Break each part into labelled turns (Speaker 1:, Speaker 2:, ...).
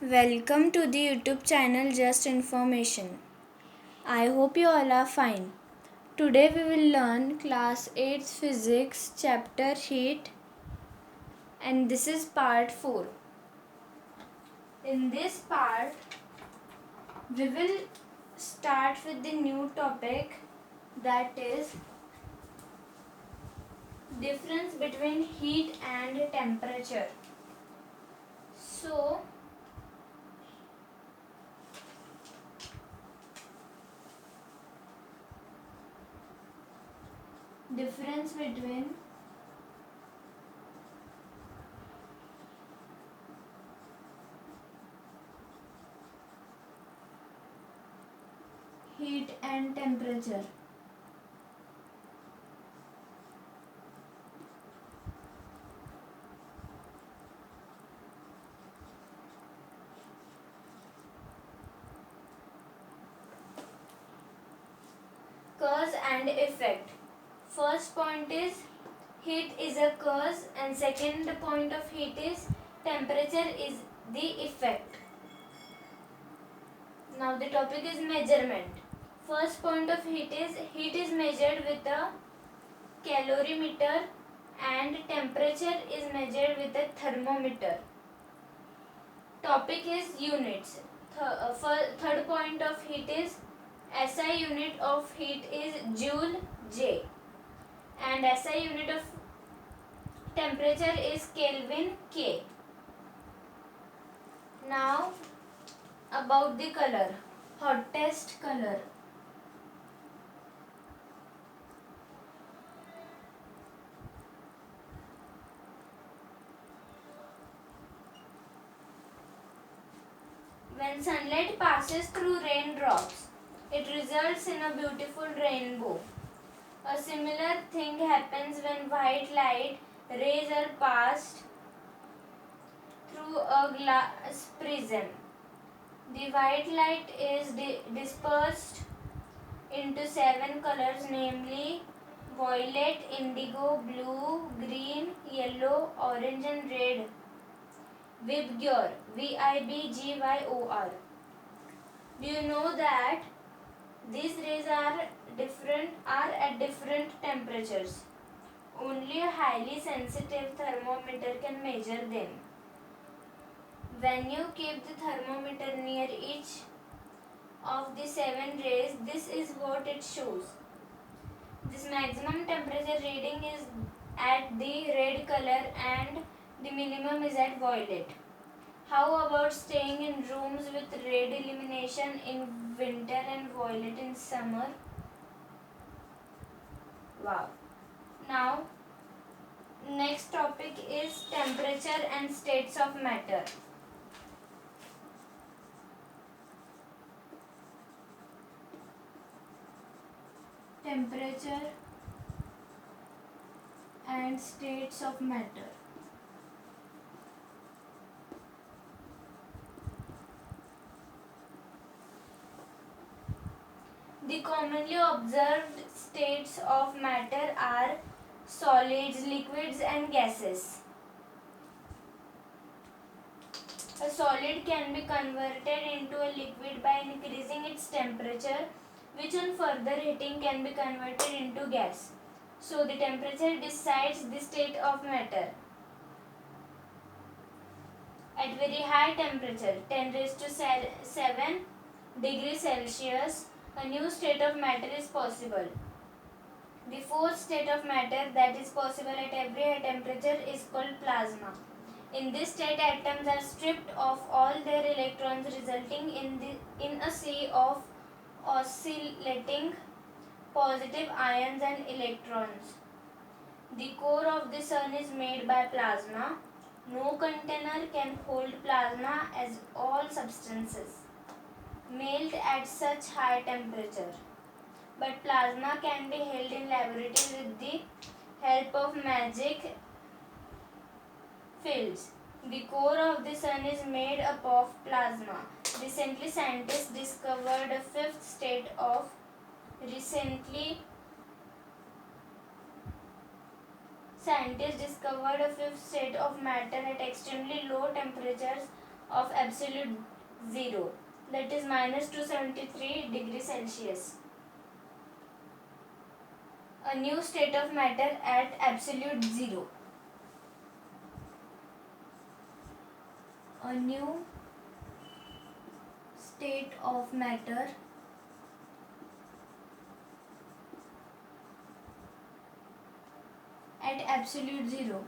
Speaker 1: Welcome to the YouTube channel Just Information. I hope you all are fine. Today we will learn class 8 physics chapter heat, and this is part 4. In this part we will start with the new topic, that is difference between heat and temperature. So difference between heat and temperature. Cause and effect. First point is heat is a cause, and second point of heat is temperature is the effect. Now the topic is measurement. First point of heat is measured with a calorimeter and temperature is measured with a thermometer. Topic is units. Third point of heat is SI unit of heat is Joule J, and SI unit of temperature is Kelvin K. Now about the color. Hottest color. When sunlight passes through raindrops, it results in a beautiful rainbow. A similar thing happens when white light rays are passed through a glass prism. The white light is dispersed into 7 colors, namely violet, indigo, blue, green, yellow, orange and red. Vibgyor, Vibgyor. Do you know that these rays are at different temperatures? Only a highly sensitive thermometer can measure them. When you keep the thermometer near each of the 7 rays, this is what it shows. This maximum temperature reading is at the red color and the minimum is at violet. How about staying in rooms with red illumination in winter and violet in summer? Wow. Now, next topic is temperature and states of matter. Temperature and states of matter. The commonly observed states of matter are solids, liquids and gases. A solid can be converted into a liquid by increasing its temperature, which on further heating can be converted into gas. So the temperature decides the state of matter. At very high temperature, 10 raised to 7 degrees Celsius, a new state of matter is possible. The fourth state of matter that is possible at every high temperature is called plasma. In this state, atoms are stripped of all their electrons, resulting in a sea of oscillating positive ions and electrons. The core of the sun is made by plasma. No container can hold plasma, as all substances melt at such high temperature. But plasma can be held in laboratory with the help of magic fields. The core of the sun is made up of plasma. Recently, scientists discovered a fifth state of matter at extremely low temperatures, of absolute zero, that is minus 273 degrees Celsius. A new state of matter at absolute zero. A new state of matter at absolute zero.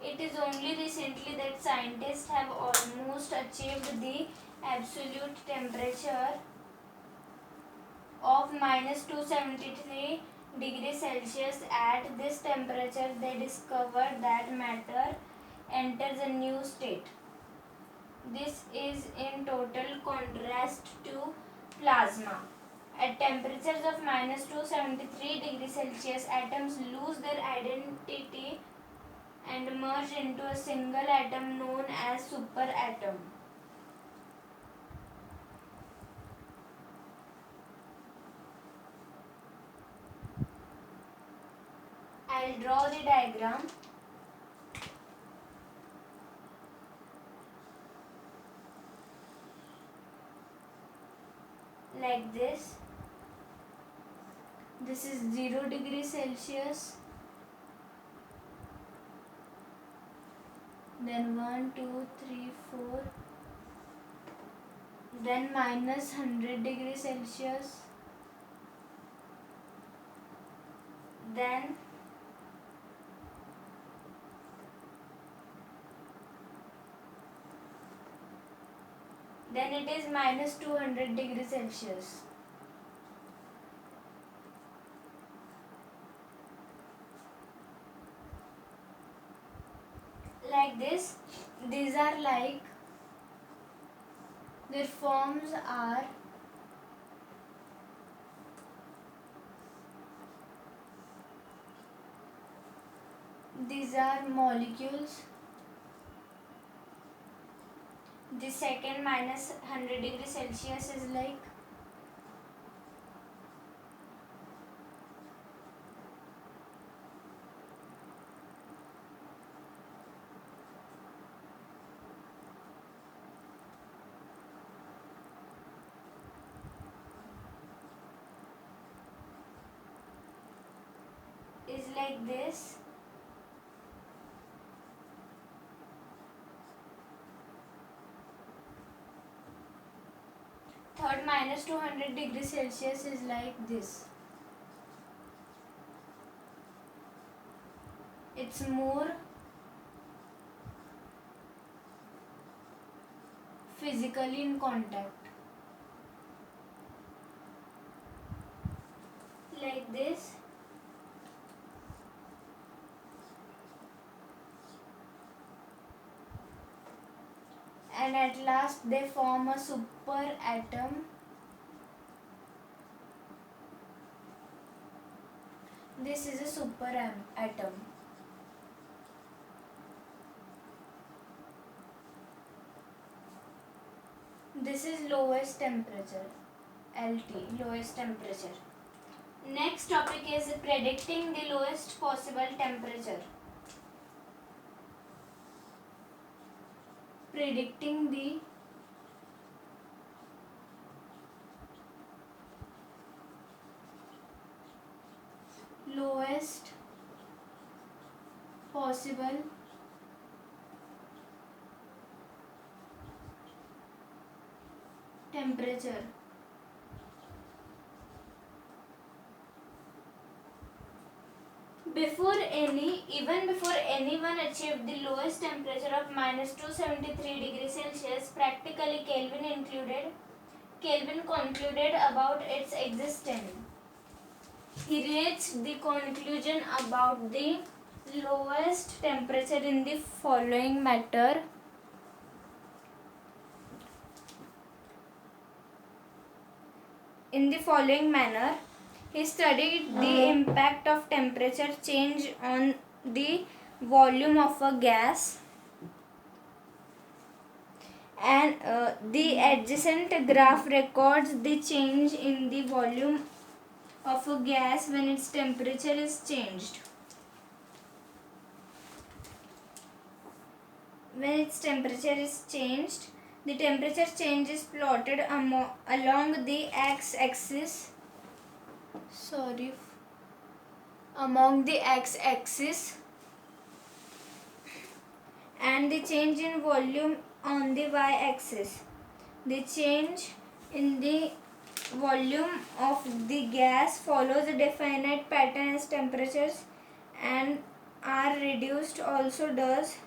Speaker 1: It is only recently that scientists have almost achieved the absolute temperature of minus 273 degrees Celsius. At this temperature, they discovered that matter enters a new state. This is in total contrast to plasma. At temperatures of minus 273 degrees Celsius, atoms lose their identity and merge into a single atom known as superatom. I'll draw the diagram. Like this. This is 0 degrees Celsius. Then 1, 2, 3, 4. Then minus 100 degrees Celsius. Then it is minus 200 degrees Celsius. Like this. These are like, their forms are these are molecules. The second minus 100 degrees Celsius is like this. Third minus 200 degrees Celsius is like this. It's more physically in contact. Like this. And at last they form a superatom. This is a superatom. This is lowest temperature, LT, lowest temperature. Next topic is predicting the lowest possible temperature. Predicting the lowest possible temperature. Even before anyone achieved the lowest temperature of minus 273 degrees Celsius, practically Kelvin concluded about its existence. He reached the conclusion about the lowest temperature in the following manner. He studied the impact of temperature change on the volume of a gas. and the adjacent graph records the change in the volume of a gas when its temperature is changed. When its temperature is changed, the temperature change is plotted along the x-axis. Among the x-axis, and the change in volume on the y-axis. The change in the volume of the gas follows a definite pattern as temperatures and are reduced, also does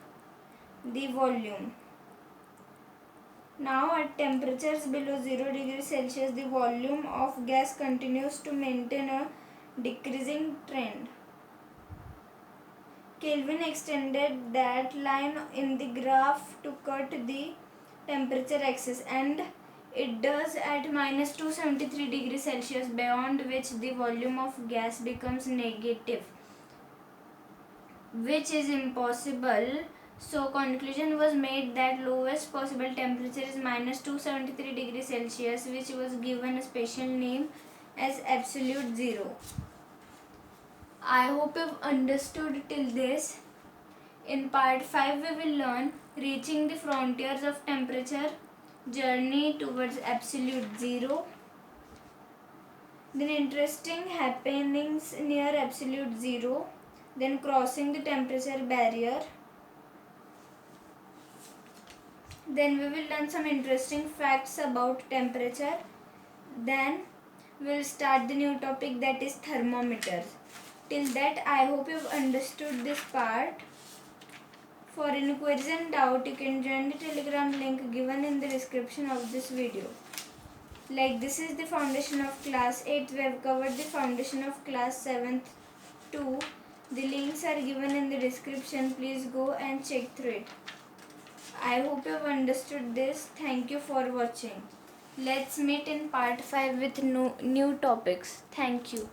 Speaker 1: the volume. Now at temperatures below 0 degrees Celsius, the volume of gas continues to maintain a decreasing trend. Kelvin extended that line in the graph to cut the temperature axis, and it does at minus 273 degrees Celsius, beyond which the volume of gas becomes negative, which is impossible. So conclusion was made that lowest possible temperature is minus 273 degrees Celsius, which was given a special name as absolute zero. I hope you've understood till this. In part 5 we will learn reaching the frontiers of temperature, journey towards absolute zero, then interesting happenings near absolute zero, then crossing the temperature barrier. Then we will learn some interesting facts about temperature. Then we will start the new topic, that is thermometers. Till that, I hope you've understood this part. For inquiries and doubt, you can join the Telegram link given in the description of this video. Like, this is the foundation of class 8th. We have covered the foundation of class 7th too. The links are given in the description. Please go and check through it. I hope you have understood this. Thank you for watching. Let's meet in part 5 with new topics. Thank you.